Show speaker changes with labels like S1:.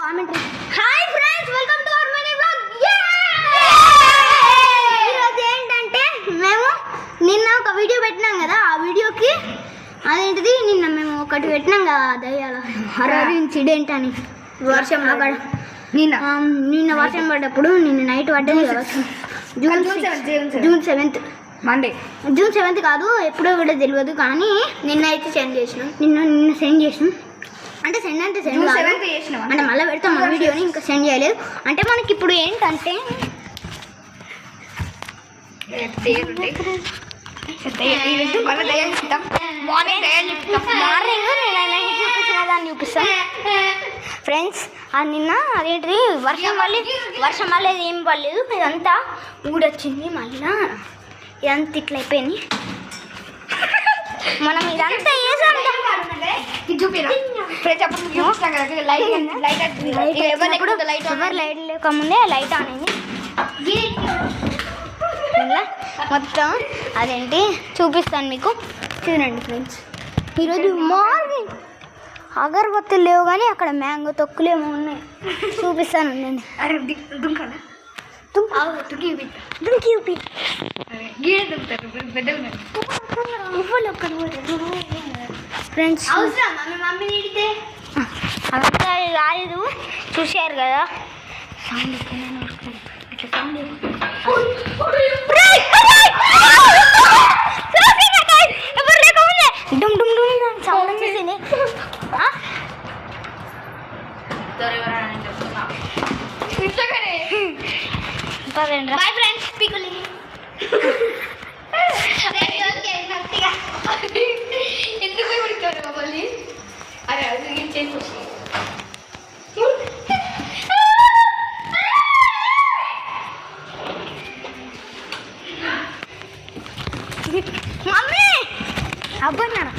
S1: Commentary. Hi friends, welcome to our mini vlog. ఈరోజు ఏంటంటే మేము నిన్న ఒక వీడియో పెట్టినాం కదా, ఆ వీడియోకి అదేంటిది నిన్న మేము ఒకటి పెట్టినాం కదా, దయ్యాల హర్రర్ ఇన్సిడెంట్ అని. వర్షం అక్కడ నిన్న వర్షం పడ్డప్పుడు నిన్న నైట్ పడ్డది కదా, June 7th
S2: Monday.
S1: June 7th కాదు, ఎప్పుడో కూడా తెలియదు, కానీ నిన్న అయితే సెండ్ చేసినాం. నిన్న సెండ్ చేసినాం. అంటే సెండ్ చేసినాం అంటే మళ్ళీ పెడతాం మన వీడియోని, ఇంకా సెండ్ చేయలేదు. అంటే మనకి ఇప్పుడు ఏంటంటే దాన్ని చూపిస్తాం ఫ్రెండ్స్. అది నిన్న అదేంటిది వర్షం వల్ల ఏం పడలేదు, ఇదంతా ఊడొచ్చింది, మళ్ళీ ఇదంతా ఇట్లా అయిపోయింది. మనం ఇదంతా వేసాం. ఎవరు లైట్ లేకముందే లైట్ ఆన్ అయింది. మొత్తం అదేంటి చూపిస్తాను మీకు, చూడండి ఫ్రెండ్స్. ఈరోజు మార్నింగ్ అగరబత్తులు లేవు, కానీ అక్కడ మ్యాంగో తొక్కులేమో ఉన్నాయి, చూపిస్తాను. నేను ఫ్రెండ్స్ అదంతా రాలేదు, చూశారు కదా. సౌండ్ ఇట్లా సౌండ్ ఎవరు లేకముందే డుమ్ డుమ్ డుమ్ సౌండ్ వచ్చేసింది. బాయ్ ఫ్రెండ్స్, పీకులి.
S2: ఎందుకు పెడతారు మళ్ళీ? అరే అది చేసి
S1: మమ్మీ అబ్బన్నారా